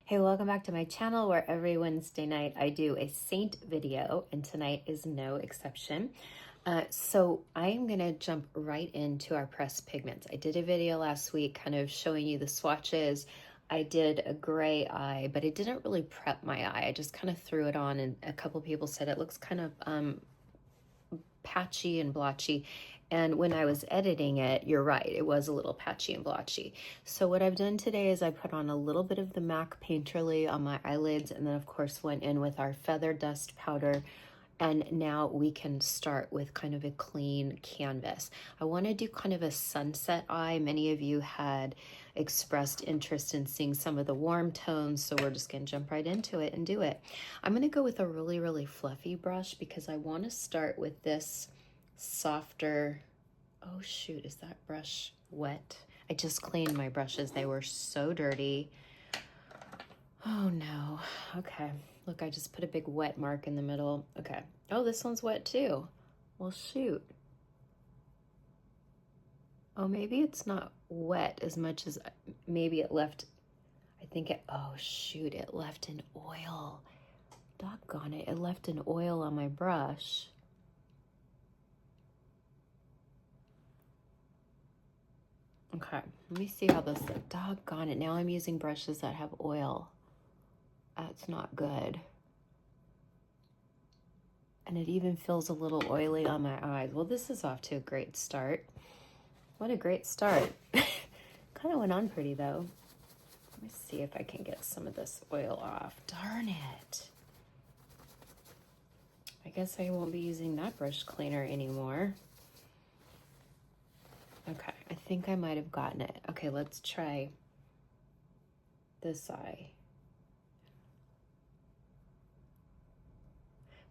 Hey, welcome back to my channel where every Wednesday night I do a Seint video, and tonight is no exception. So I am going to jump right into our pressed pigments. I did a video last week kind of showing you the swatches. I did a gray eye, but I didn't really prep my eye. I just kind of threw it on, and a couple people said it looks kind of patchy and blotchy. And when I was editing it, you're right, it was a little patchy and blotchy. So what I've done today is I put on a little bit of the MAC Painterly on my eyelids, and then of course went in with our feather dust powder. And now we can start with kind of a clean canvas. I want to do kind of a sunset eye. Many of you had expressed interest in seeing some of the warm tones, so we're just going to jump right into it and do it. I'm going to go with a really, really fluffy brush because I want to start with this softer. Oh shoot, is that brush wet? I just cleaned my brushes. They were so dirty. Oh no. Okay. Look, I just put a big wet mark in the middle. Okay. Oh, this one's wet too. Well, shoot. Oh, maybe it's not wet as much as maybe it left. I think it, oh shoot, it left an oil. Doggone it. It left an oil on my brush. Okay, let me see how this, doggone it. Now I'm using brushes that have oil. That's not good. And it even feels a little oily on my eyes. Well, this is off to a great start. What a great start. Kind of went on pretty though. Let me see if I can get some of this oil off. Darn it. I guess I won't be using that brush cleaner anymore. Okay, I think I might have gotten it. Okay, let's try this eye.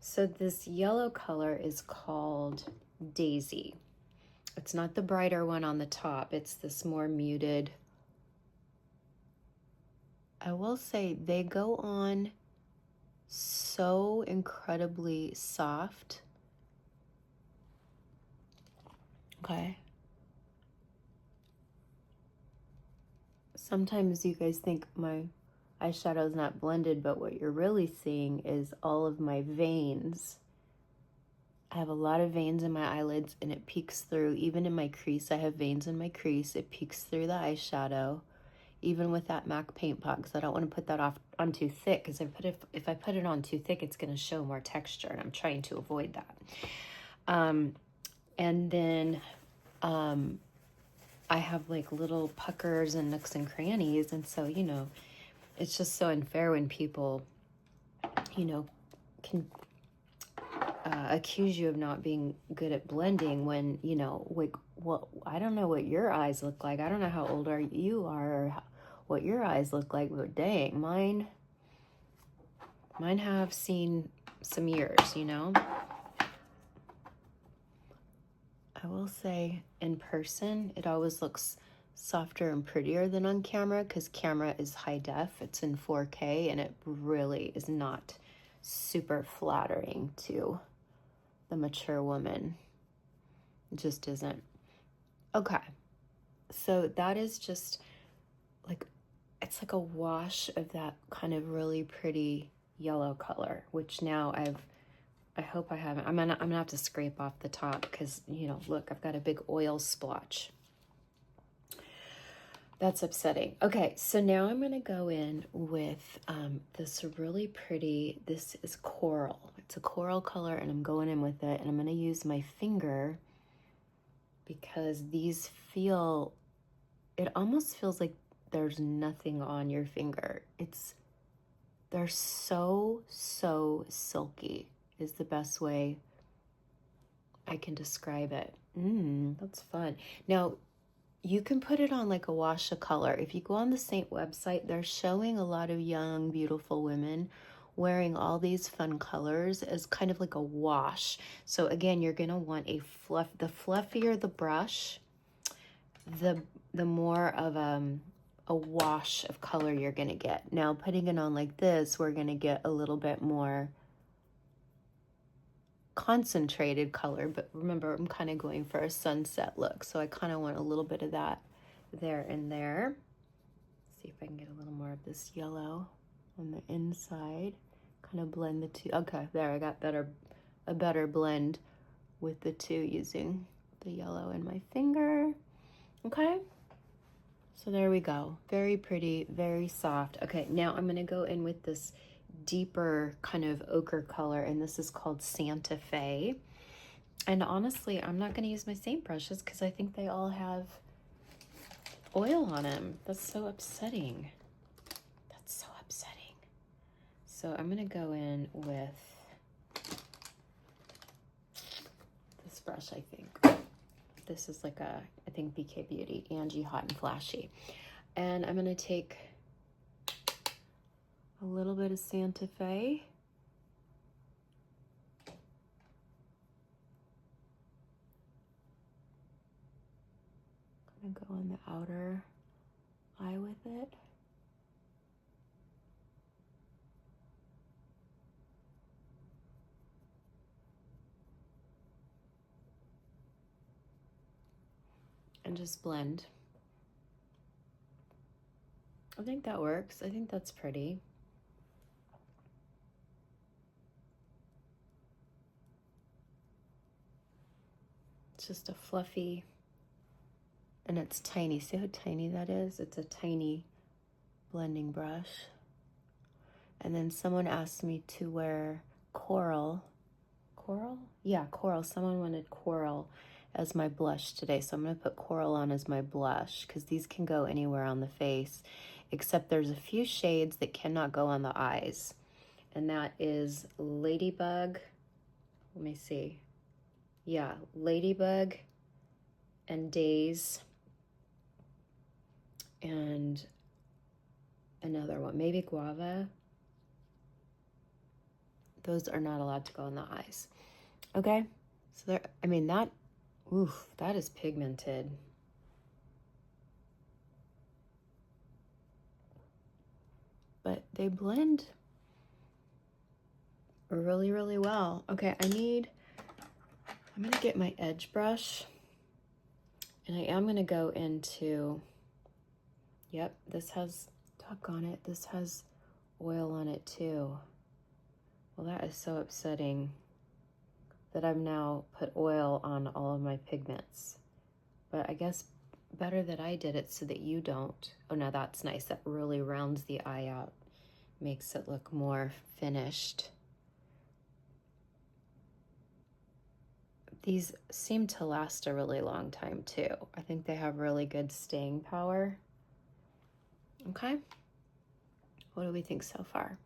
So this yellow color is called Daisy. It's not the brighter one on the top. It's this more muted. I will say they go on so incredibly soft. Okay. Sometimes you guys think my eyeshadow is not blended, but what you're really seeing is all of my veins. I have a lot of veins in my eyelids, and it peeks through. Even in my crease, I have veins in my crease. It peeks through the eyeshadow, even with that MAC paint pot, because I don't want to put that on too thick, because if I put it on too thick, it's going to show more texture, and I'm trying to avoid that. And then I have like little puckers and nooks and crannies, and so, you know, it's just so unfair when people, you know, can accuse you of not being good at blending when, you know, like, well, I don't know what your eyes look like. I don't know how old you are or what your eyes look like, but dang, mine have seen some years, you know. I will say in person, it always looks softer and prettier than on camera, because camera is high def. It's in 4K, and it really is not super flattering to the mature woman. It just isn't. Okay, so that is just like, it's like a wash of that kind of really pretty yellow color, which now I hope I haven't. I'm gonna have to scrape off the top because, you know, look, I've got a big oil splotch. That's upsetting. Okay, so now I'm gonna go in with this really pretty, this is coral. It's a coral color, and I'm going in with it, and I'm gonna use my finger because these feel, it almost feels like there's nothing on your finger. They're so silky is the best way I can describe it. That's fun. Now, you can put it on like a wash of color. If you go on the Seint website, they're showing a lot of young, beautiful women wearing all these fun colors as kind of like a wash. So again, you're gonna want the fluffier the brush, the more of a wash of color you're gonna get. Now, putting it on like this, we're gonna get a little bit more concentrated color, but remember, I'm kind of going for a sunset look, so I kind of want a little bit of that there and there. See if I can get a little more of this yellow. on the inside. Kind of blend the two. Okay, there, I got a better blend with the two using the yellow in my finger. Okay, so there we go. Very pretty, very soft. Okay, now I'm gonna go in with this deeper kind of ochre color, and this is called Santa Fe. And honestly, I'm not gonna use my Seint brushes because I think they all have oil on them. That's so upsetting. That's so upsetting. So I'm gonna go in with this brush, I think. This is like I think BK Beauty, Angie Hot and Flashy. And I'm gonna take a little bit of Santa Fe. Gonna go in the outer eye with it. And just blend. I think that works. I think that's pretty. It's just a fluffy, and it's tiny. See how tiny that is? It's a tiny blending brush. And then someone asked me to wear coral. Coral? Yeah, coral. Someone wanted coral as my blush today. So I'm going to put coral on as my blush because these can go anywhere on the face, except there's a few shades that cannot go on the eyes. And that is Ladybug. Let me see. Yeah, Ladybug and Days. And another one, maybe Guava. Those are not allowed to go on the eyes. Okay, so there, I mean, that, oof, that is pigmented. But they blend really, really well. Okay, I'm gonna get my edge brush, and I am gonna go into, yep, this has, doggone it, this has oil on it too. Well, that is so upsetting that I've now put oil on all of my pigments. But I guess better that I did it so that you don't. Oh, no, that's nice. That really rounds the eye out, makes it look more finished. These seem to last a really long time too. I think they have really good staying power. Okay, what do we think so far?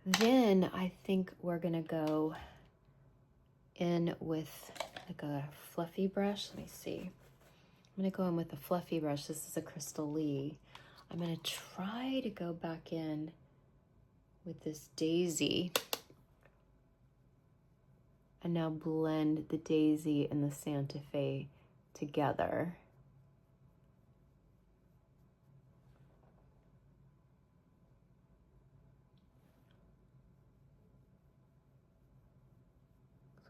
Then I think we're gonna go in with like a fluffy brush. Let me see. I'm gonna go in with a fluffy brush. This is a Crystal Lee. I'm gonna try to go back in with this Daisy and now blend the Daisy and the Santa Fe together.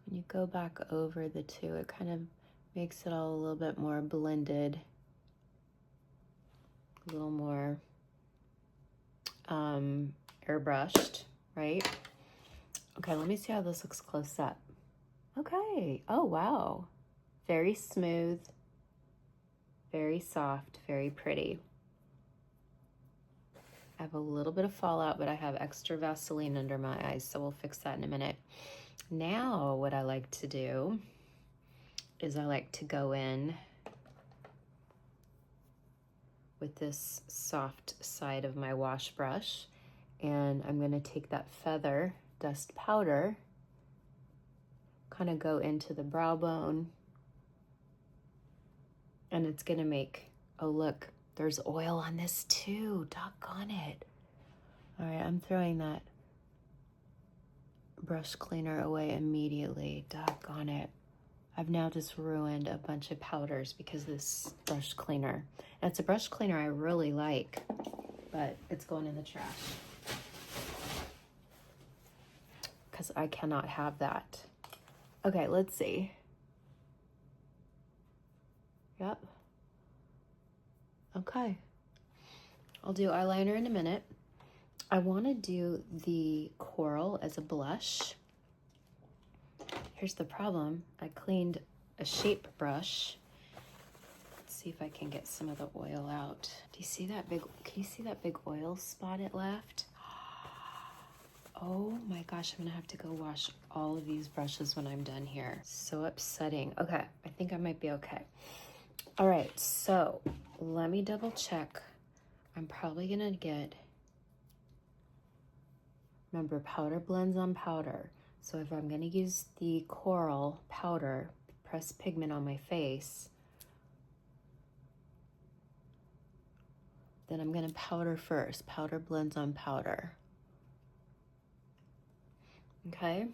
When you go back over the two, it kind of makes it all a little bit more blended, a little more airbrushed, right? Okay, let me see how this looks close up. Okay, oh wow. Very smooth, very soft, very pretty. I have a little bit of fallout, but I have extra Vaseline under my eyes, so we'll fix that in a minute. Now, what I like to do is I like to go in with this soft side of my wash brush, and I'm going to take that feather dust powder, kind of go into the brow bone, and it's going to make, oh look, there's oil on this too, doggone it. All right, I'm throwing that brush cleaner away immediately, doggone it. I've now just ruined a bunch of powders because of this brush cleaner. And it's a brush cleaner I really like, but it's going in the trash because I cannot have that. Okay, let's see. Yep. Okay. I'll do eyeliner in a minute. I want to do the coral as a blush. Here's the problem. I cleaned a shape brush. Let's see if I can get some of the oil out. Do you see that big, can you see that big oil spot it left? Oh my gosh, I'm gonna have to go wash all of these brushes when I'm done here. So upsetting. Okay, I think I might be okay. All right, so let me double check. I'm probably gonna get, remember, powder blends on powder. So if I'm gonna use the coral powder, press pigment on my face, then I'm gonna powder first. Powder blends on powder. Okay.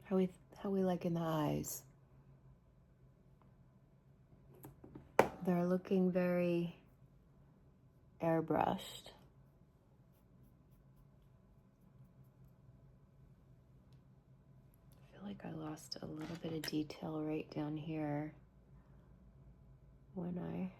How we liking the eyes? They're looking very airbrushed. I feel like I lost a little bit of detail right down here when I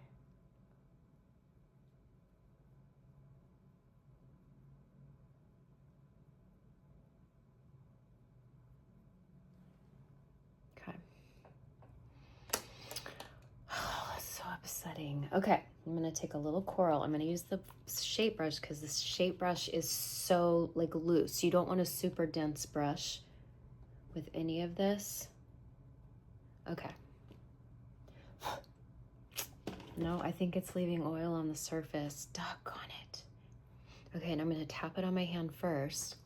upsetting. Okay, I'm gonna take a little coral. I'm gonna use the shape brush because this shape brush is so like loose. You don't want a super dense brush with any of this. Okay. No, I think it's leaving oil on the surface. Doggone it. Okay, and I'm gonna tap it on my hand first.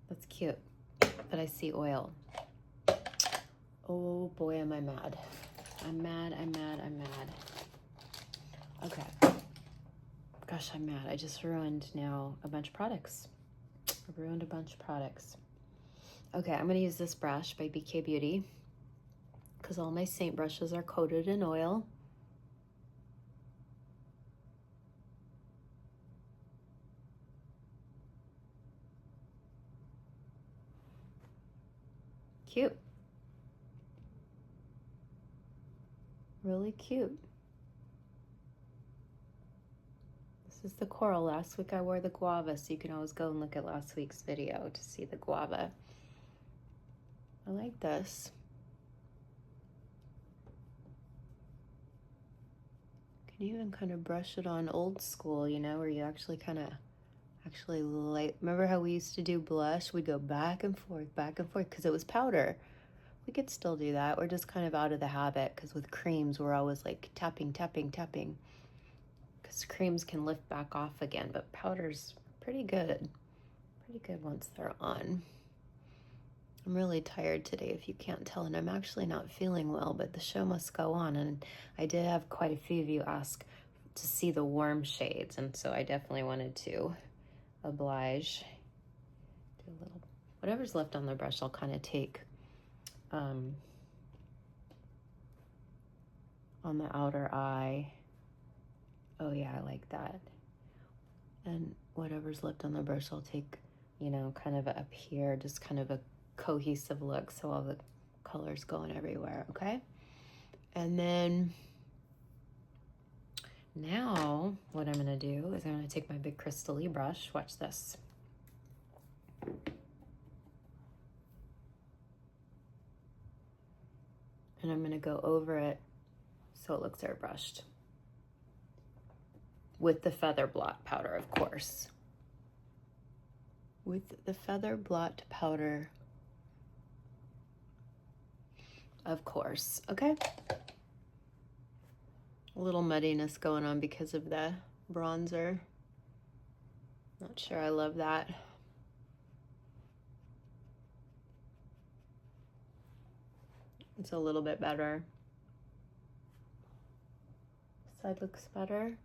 That's cute, but I see oil. Oh boy, am I mad. I'm mad, I'm mad, I'm mad. Okay. Gosh, I'm mad. I just ruined now a bunch of products. I ruined a bunch of products. Okay, I'm gonna use this brush by BK Beauty because all my Seint brushes are coated in oil. Cute. Really cute. This is the coral. Last week I wore the guava, so you can always go and look at last week's video to see the guava. I like this. Can you even kind of brush it on old school, you know, where you actually kind of like, remember how we used to do blush? We'd go back and forth because it was powder. We could still do that. We're just kind of out of the habit because with creams, we're always like tapping, tapping, tapping. Because creams can lift back off again, but powder's pretty good. Pretty good once they're on. I'm really tired today, if you can't tell, and I'm actually not feeling well, but the show must go on. And I did have quite a few of you ask to see the warm shades, and so I definitely wanted to oblige. Do a little, whatever's left on the brush, I'll kind of take on the outer eye. Oh yeah, I like that. And whatever's left on the brush, I'll take, you know, kind of up here, just kind of a cohesive look so all the colors going everywhere, okay? And then now what I'm gonna do is I'm gonna take my big crystal-y brush, watch this. And I'm gonna go over it so it looks airbrushed. With the feather blot powder, of course. With the feather blot powder, of course, okay? A little muddiness going on because of the bronzer. Not sure I love that. It's a little bit better. This side looks better.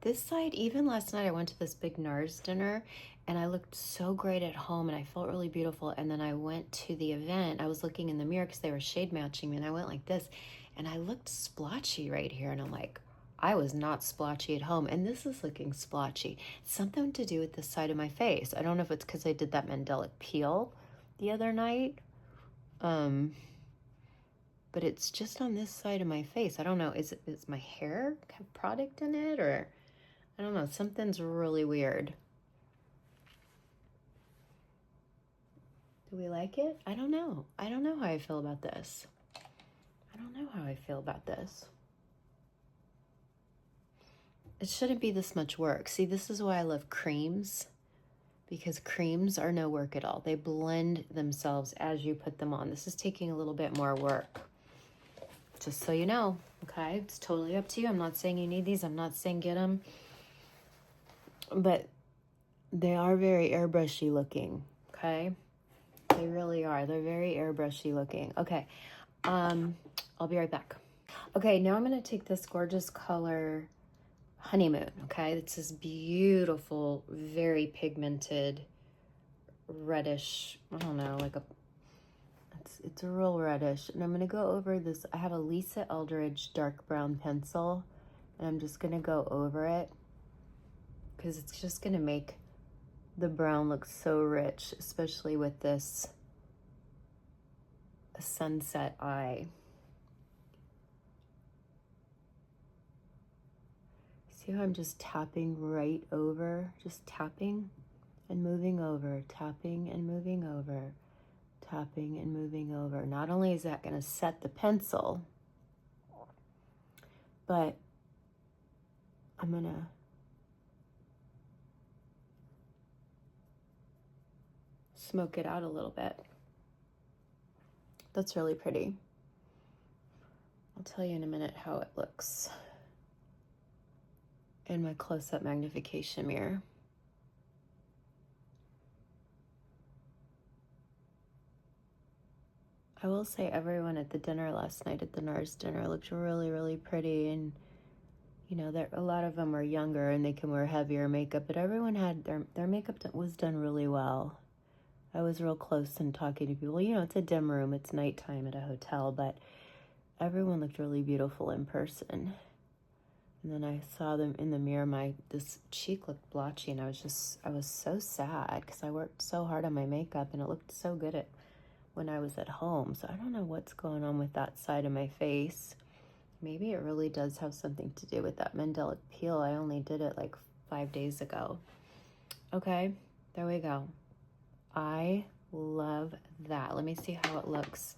This side, even last night I went to this big NARS dinner and I looked so great at home and I felt really beautiful. And then I went to the event, I was looking in the mirror because they were shade matching me, and I went like this and I looked splotchy right here, and I'm like, I was not splotchy at home, and this is looking splotchy. Something to do with the side of my face. I don't know if it's because I did that Mandelic peel the other night, but it's just on this side of my face. I don't know, is my hair have product in it, or I don't know, something's really weird. Do we like it? I don't know. I don't know how I feel about this. I don't know how I feel about this. It shouldn't be this much work. See, this is why I love creams, because creams are no work at all. They blend themselves as you put them on. This is taking a little bit more work, just so you know, okay? It's totally up to you. I'm not saying you need these. I'm not saying get them, but they are very airbrushy looking, okay? They really are. They're very airbrushy looking. Okay, I'll be right back. Okay, now I'm gonna take this gorgeous color, Honeymoon, okay? It's this beautiful, very pigmented, reddish, I don't know, like it's a real reddish. And I'm gonna go over this. I have a Lisa Eldridge dark brown pencil, and I'm just gonna go over it because it's just gonna make the brown looks so rich, especially with this sunset eye. See how I'm just tapping right over, just tapping and moving over, tapping and moving over, tapping and moving over. Not only is that going to set the pencil, but I'm going to smoke it out a little bit. That's really pretty. I'll tell you in a minute how it looks in my close-up magnification mirror. I will say everyone at the dinner last night, at the NARS dinner, looked really, really pretty. And, you know, a lot of them are younger and they can wear heavier makeup, but everyone had their makeup was done really well. I was real close and talking to people. You know, it's a dim room, it's nighttime at a hotel, but everyone looked really beautiful in person. And then I saw them in the mirror. This cheek looked blotchy, and I was so sad because I worked so hard on my makeup and it looked so good when I was at home. So I don't know what's going on with that side of my face. Maybe it really does have something to do with that Mandelic peel. I only did it like 5 days ago. Okay, there we go. I love that. Let me see how it looks.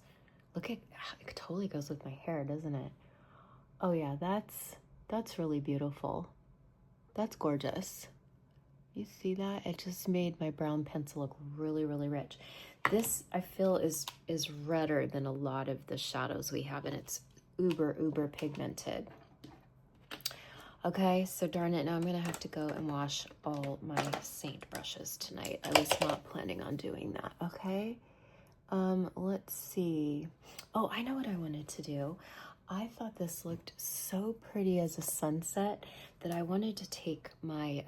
Look at, it totally goes with my hair, doesn't it? Oh yeah, that's really beautiful. That's gorgeous. You see that? It just made my brown pencil look really, really rich. This, I feel, is redder than a lot of the shadows we have, and it's uber pigmented. Okay, so darn it, now I'm gonna have to go and wash all my Seint brushes tonight. I was not planning on doing that, okay? Let's see. Oh, I know what I wanted to do. I thought this looked so pretty as a sunset that I wanted to take my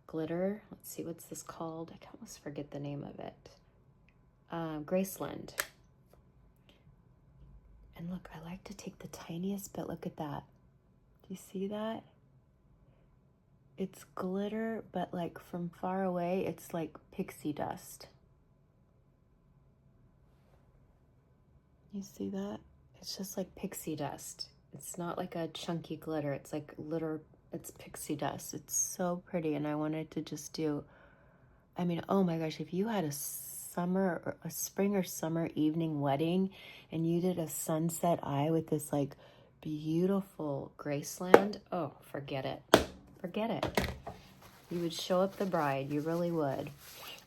glitter. Let's see, what's this called? I almost forget the name of it. Graceland. And look, I like to take the tiniest bit. Look at that. Do you see that? It's glitter, but like from far away, it's like pixie dust. You see that? It's just like pixie dust. It's not like a chunky glitter. It's like it's pixie dust. It's so pretty, and I wanted to just do, I mean, oh my gosh, if you had a spring or summer evening wedding and you did a sunset eye with this like beautiful Graceland, oh, forget it. Forget it. You would show up the bride. You really would.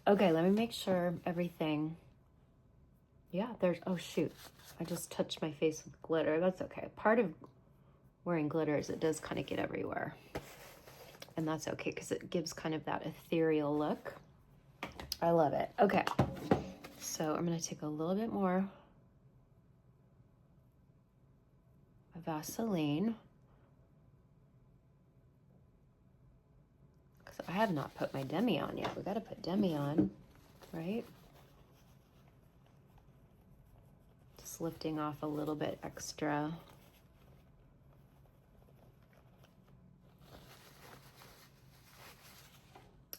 Okay, let me make sure everything, yeah, oh shoot. I just touched my face with glitter. That's okay. Part of wearing glitter is it does kind of get everywhere. And that's okay because it gives kind of that ethereal look. I love it. Okay. So I'm going to take a little bit more Vaseline. Because I have not put my demi on yet. We got to put demi on, right? Just lifting off a little bit extra.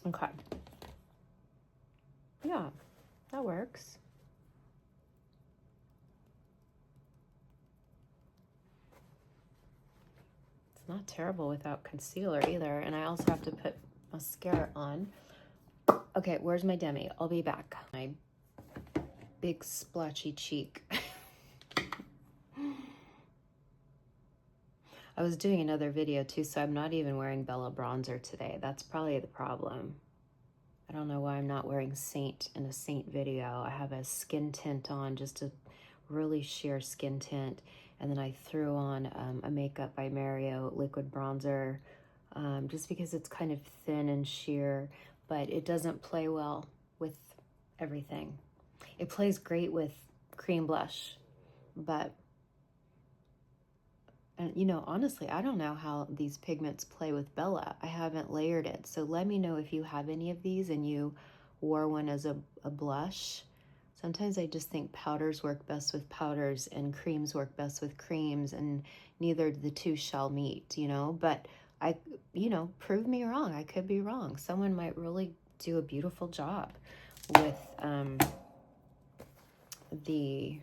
Okay. Yeah, that works. It's not terrible without concealer either. And I also have to put mascara on. Okay, where's my demi? I'll be back. My big splotchy cheek. I was doing another video too, so I'm not even wearing Bella bronzer today. That's probably the problem. I don't know why I'm not wearing Seint in a Seint video. I have a skin tint on, just a really sheer skin tint. And then I threw on a Makeup by Mario liquid bronzer, just because it's kind of thin and sheer, but it doesn't play well with everything. It plays great with cream blush, but, and you know, honestly, I don't know how these pigments play with Bella. I haven't layered it. So let me know if you have any of these and you wore one as a blush. Sometimes I just think powders work best with powders and creams work best with creams, and neither the two shall meet, you know, but prove me wrong. I could be wrong. Someone might really do a beautiful job with the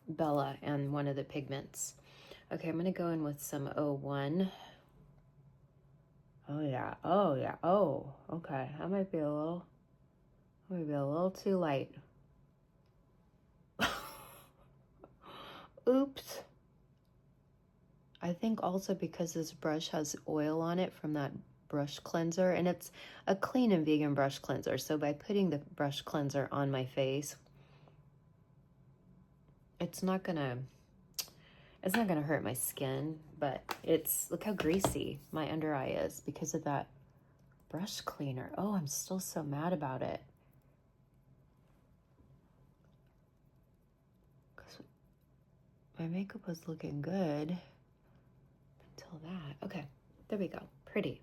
Bella and one of the pigments. Okay, I'm gonna go in with some 01. Oh yeah, oh yeah, oh, okay. That might be a little too light. Oops. I think also because this brush has oil on it from that brush cleanser, and it's a clean and vegan brush cleanser, so by putting the brush cleanser on my face, it's not gonna hurt my skin, but look how greasy my under eye is because of that brush cleaner. Oh, I'm still so mad about it. My makeup was looking good until that. Okay, there we go. Pretty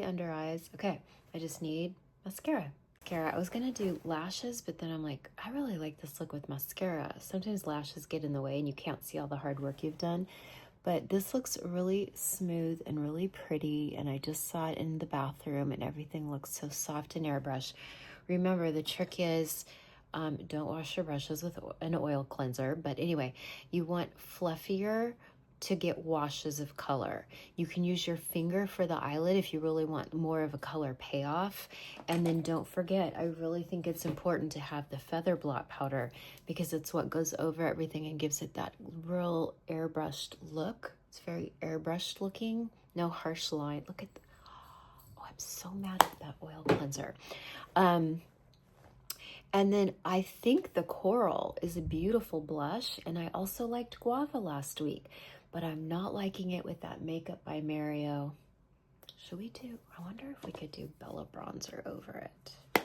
under eyes. Okay, I just need mascara. I was gonna do lashes, but then I'm like, I really like this look with mascara. Sometimes lashes get in the way and you can't see all the hard work you've done. But this looks really smooth and really pretty, and I just saw it in the bathroom and everything looks so soft and airbrush. Remember, the trick is don't wash your brushes with an oil cleanser. But anyway, you want fluffier to get washes of color. You can use your finger for the eyelid if you really want more of a color payoff. And then don't forget, I really think it's important to have the feather blot powder because it's what goes over everything and gives it that real airbrushed look. It's very airbrushed looking, no harsh line. Look at, oh, I'm so mad at that oil cleanser. And then I think the Coral is a beautiful blush, and I also liked Guava last week, but I'm not liking it with that Makeup by Mario. Should we do, I wonder if we could do Bella bronzer over it.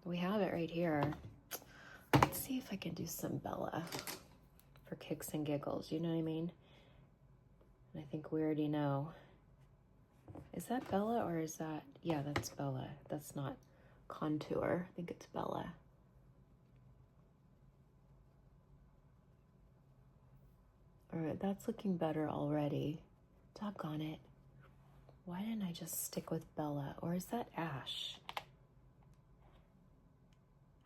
We have it right here. Let's see if I can do some Bella for kicks and giggles, you know what I mean? And I think we already know. Is that Bella or is that, yeah, that's Bella. That's not contour. I think it's Bella. All right, that's looking better already. Doggone it. Why didn't I just stick with Bella? Or is that Ash?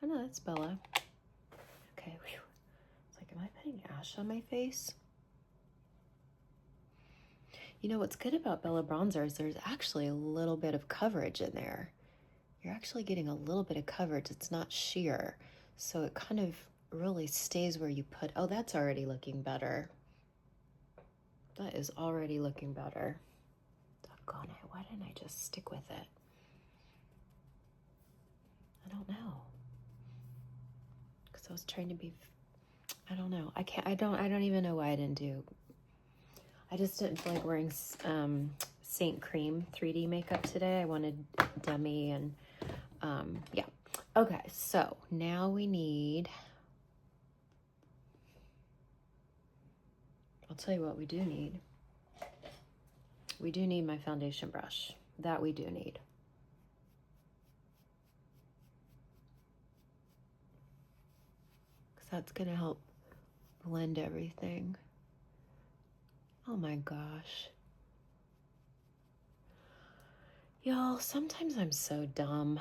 Oh no, that's Bella. Okay, whew. It's like, am I putting Ash on my face? You know what's good about Bella bronzer is there's actually a little bit of coverage in there. You're actually getting a little bit of coverage. It's not sheer. So it kind of really stays where you put, oh, that's already looking better. That is already looking better. Doggone it, why didn't I just stick with it? I don't know. Because I was trying to be, I don't know. I don't even know why I didn't do. I just didn't feel like wearing Seint Cream 3D makeup today. I wanted Demi and yeah. Okay, so now we need, I'll tell you what we do need. We do need my foundation brush. That we do need. Because that's going to help blend everything. Oh my gosh. Y'all, sometimes I'm so dumb.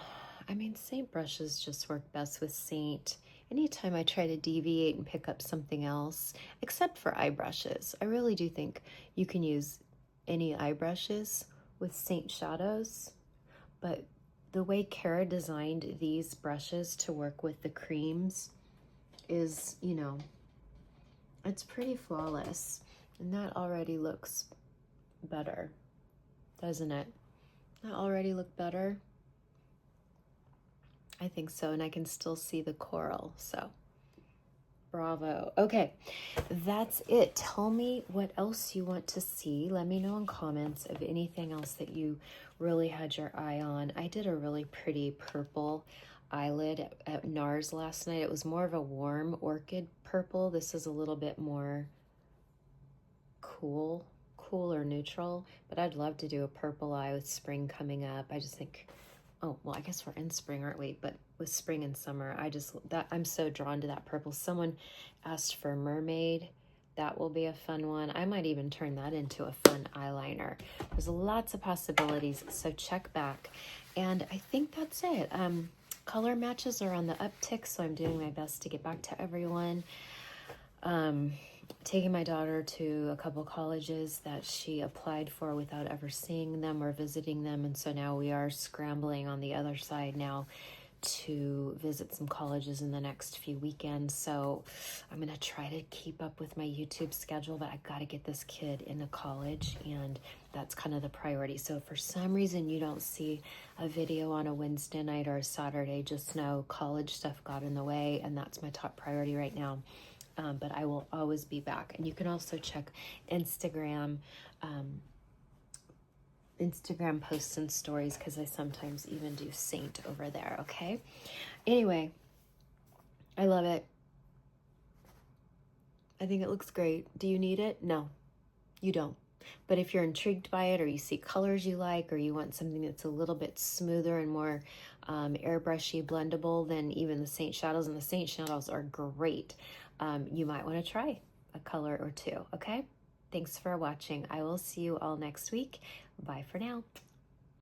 I mean, Seint brushes just work best with Seint. Anytime I try to deviate and pick up something else, except for eye brushes, I really do think you can use any eye brushes with Seint shadows. But the way Kara designed these brushes to work with the creams is, you know, it's pretty flawless. And that already looks better, doesn't it? That already look better? I think so, and I can still see the coral, so bravo. Okay, that's it. Tell me what else you want to see. Let me know in comments of anything else that you really had your eye on. I did a really pretty purple eyelid at NARS last night. It was more of a warm orchid purple. This is a little bit more cool or neutral, but I'd love to do a purple eye with spring coming up. I just think, oh, well, I guess we're in spring, aren't we? But with spring and summer, I'm so drawn to that purple. Someone asked for mermaid. That will be a fun one. I might even turn that into a fun eyeliner. There's lots of possibilities, so check back. And I think that's it. Color matches are on the uptick, so I'm doing my best to get back to everyone. Taking my daughter to a couple colleges that she applied for without ever seeing them or visiting them, and so now we are scrambling on the other side now to visit some colleges in the next few weekends. So I'm gonna try to keep up with my YouTube schedule, but I gotta get this kid into college, and that's kind of the priority. So if for some reason you don't see a video on a Wednesday night or a Saturday, just know college stuff got in the way, and that's my top priority right now. But I will always be back. And you can also check Instagram posts and stories, because I sometimes even do Seint over there, okay? Anyway, I love it. I think it looks great. Do you need it? No, you don't. But if you're intrigued by it, or you see colors you like, or you want something that's a little bit smoother and more airbrushy, blendable, then even the Seint shadows, and the Seint shadows are great. You might want to try a color or two, okay? Thanks for watching. I will see you all next week. Bye for now.